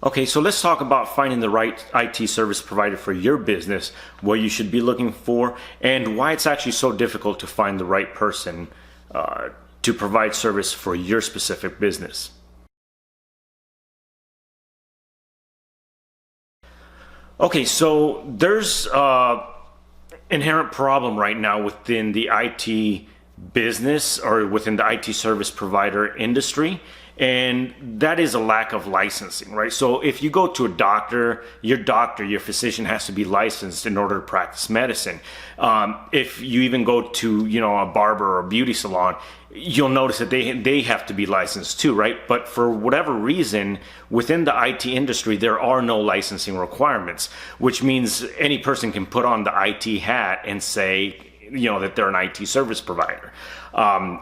Okay, so let's talk about finding the right IT service provider for your business, what you should be looking for, and why it's actually so difficult to find the right person to provide service for your specific business. Okay, so there's inherent problem right now within the IT business or within the IT service provider industry, and that is a lack of licensing, right? So if you go to a doctor, your physician has to be licensed in order to practice medicine. If you even go to, a barber or a beauty salon, you'll notice that they have to be licensed too, right? But for whatever reason, within the IT industry, there are no licensing requirements, which means any person can put on the IT hat and say, that they're an IT service provider.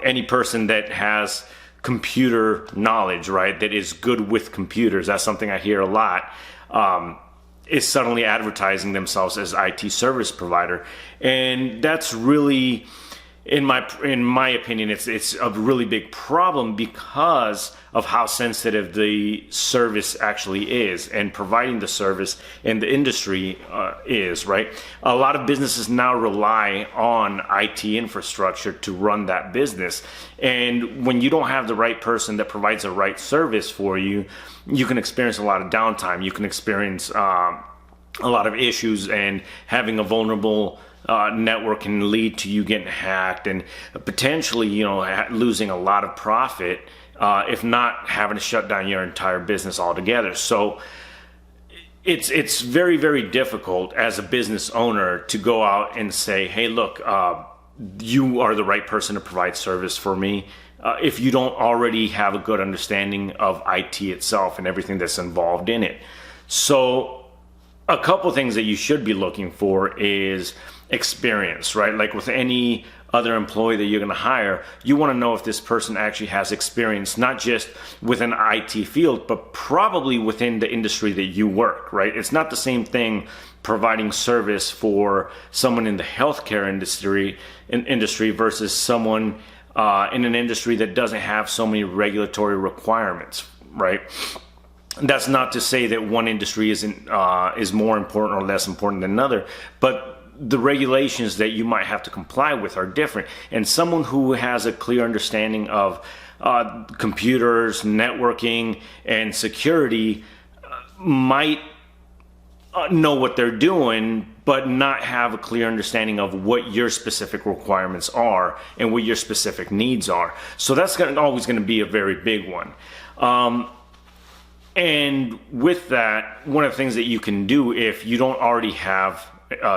Any person that has computer knowledge, right, that is good with computers, that's something I hear a lot, is suddenly advertising themselves as IT service provider. And that's really, in my opinion, it's a really big problem because of how sensitive the service actually is, and providing the service in the industry is, right? A lot of businesses now rely on IT infrastructure to run that business, and when you don't have the right person that provides the right service for you, you can experience a lot of downtime. You can experience a lot of issues, and having a vulnerable network can lead to you getting hacked and potentially, losing a lot of profit, if not having to shut down your entire business altogether. So it's very, very difficult as a business owner to go out and say, hey, look, you are the right person to provide service for me, if you don't already have a good understanding of IT itself and everything that's involved in it. So a couple things that you should be looking for is experience, right? Like with any other employee that you're going to hire, you want to know if this person actually has experience, not just within the IT field, but probably within the industry that you work, right? It's not the same thing providing service for someone in the healthcare industry versus someone in an industry that doesn't have so many regulatory requirements, right? That's not to say that one industry is more important or less important than another, but the regulations that you might have to comply with are different. And someone who has a clear understanding of computers, networking, and security might know what they're doing, but not have a clear understanding of what your specific requirements are and what your specific needs are. So that's always going to be a very big one. And with that, one of the things that you can do if you don't already have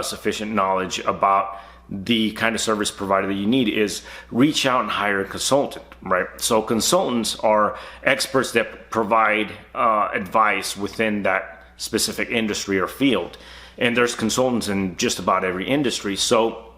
sufficient knowledge about the kind of service provider that you need is reach out and hire a consultant, right? So consultants are experts that provide advice within that specific industry or field. And there's consultants in just about every industry. So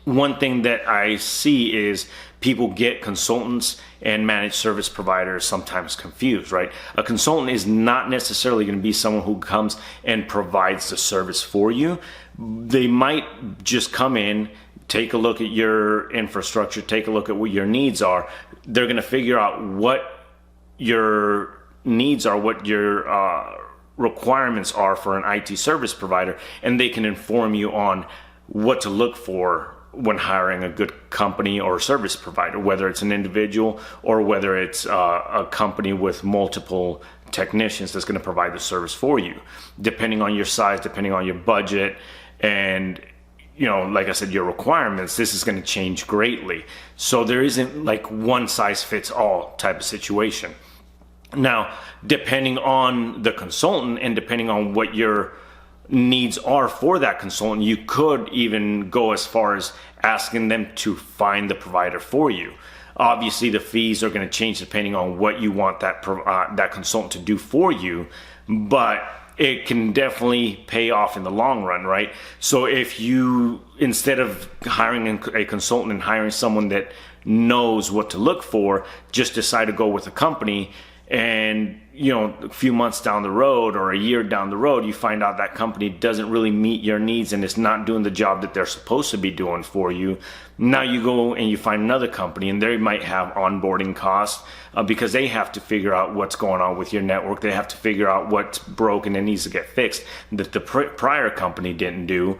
one thing that I see is people get consultants and managed service providers sometimes confused, right? A consultant is not necessarily going to be someone who comes and provides the service for you. They might just come in, take a look at your infrastructure, take a look at what your needs are. They're going to figure out what your needs are, what your requirements are for an IT service provider, and they can inform you on what to look for when hiring a good company or service provider, whether it's an individual or whether it's a company with multiple technicians that's going to provide the service for you, depending on your size, depending on your budget, and like I said, your requirements. This is going to change greatly. So there isn't like one size fits all type of situation. Now, depending on the consultant and depending on what your needs are for that consultant, you could even go as far as asking them to find the provider for you. Obviously, the fees are going to change depending on what you want that consultant to do for you, but it can definitely pay off in the long run, right? So if you, instead of hiring a consultant and hiring someone that knows what to look for, just decide to go with a company and a few months down the road or a year down the road, you find out that company doesn't really meet your needs and it's not doing the job that they're supposed to be doing for you. Now you go and you find another company, and they might have onboarding costs because they have to figure out what's going on with your network. They have to figure out what's broken and needs to get fixed that the prior company didn't do.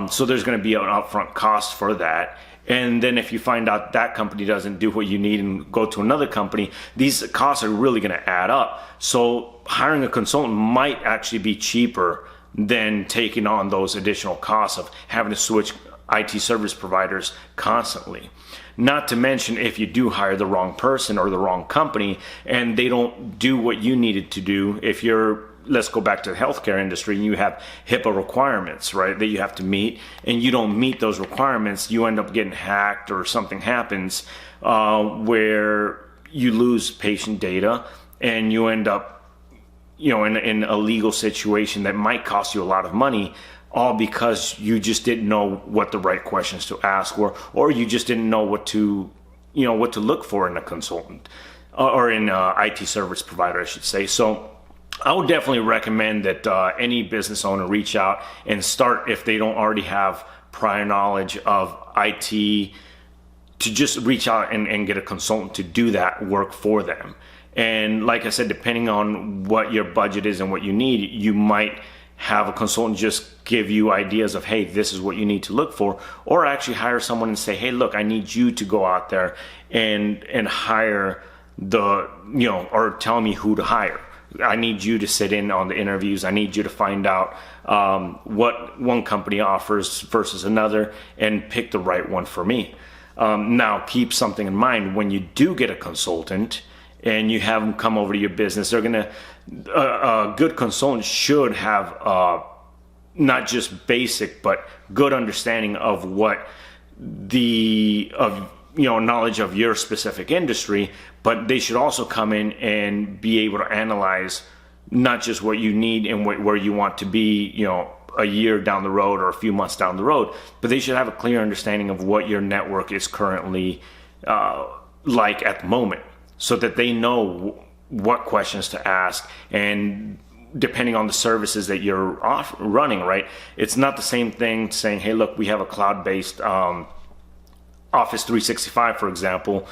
So there's going to be an upfront cost for that. And then if you find out that company doesn't do what you need and go to another company, these costs are really going to add up. So hiring a consultant might actually be cheaper than taking on those additional costs of having to switch IT service providers constantly. Not to mention, if you do hire the wrong person or the wrong company and they don't do what you needed to do, if you're, let's go back to the healthcare industry, and you have HIPAA requirements, right, that you have to meet, and you don't meet those requirements, you end up getting hacked or something happens where you lose patient data and you end up in a legal situation that might cost you a lot of money, all because you just didn't know what the right questions to ask were, or you just didn't know what to look for in a consultant or in a IT service provider, I should say. So I would definitely recommend that any business owner reach out and start, if they don't already have prior knowledge of IT, to just reach out and get a consultant to do that work for them. And like I said, depending on what your budget is and what you need, you might have a consultant just give you ideas of, hey, this is what you need to look for, or actually hire someone and say, hey, look, I need you to go out there and hire or tell me who to hire. I need you to sit in on the interviews. I need you to find out what one company offers versus another and pick the right one for me. Now, keep something in mind. When you do get a consultant and you have them come over to your business, a good consultant should have not just basic, but good understanding of what knowledge of your specific industry, but they should also come in and be able to analyze not just what you need and where you want to be, a year down the road or a few months down the road, but they should have a clear understanding of what your network is currently like at the moment, so that they know what questions to ask. And depending on the services that you're running, right, it's not the same thing saying, hey, look, we have a cloud-based Office 365, for example,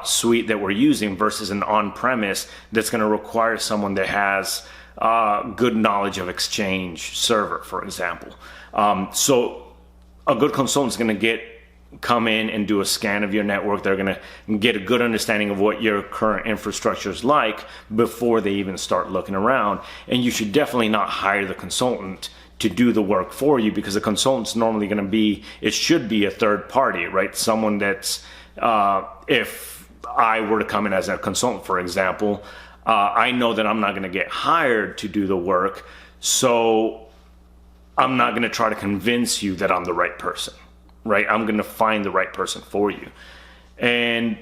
suite that we're using versus an on-premise that's going to require someone that has good knowledge of Exchange server, for example. So a good consultant is going to come in and do a scan of your network. They're going to get a good understanding of what your current infrastructure is like before they even start looking around. And you should definitely not hire the consultant to do the work for you, because a consultant's normally going to should be a third party, right? Someone that's, if I were to come in as a consultant, for example, I know that I'm not going to get hired to do the work, so I'm not going to try to convince you that I'm the right person, right? I'm going to find the right person for you. And,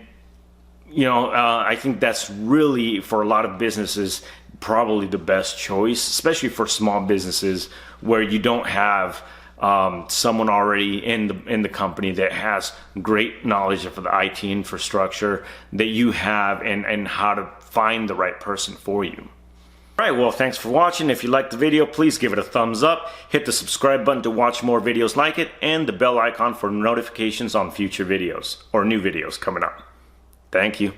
I think that's really, for a lot of businesses, probably the best choice, especially for small businesses where you don't have someone already in the company that has great knowledge of the IT infrastructure that you have, and how to find the right person for you. All right, well, thanks for watching. If you liked the video, please give it a thumbs up, hit the subscribe button to watch more videos like it, and the bell icon for notifications on future videos or new videos coming up. Thank you.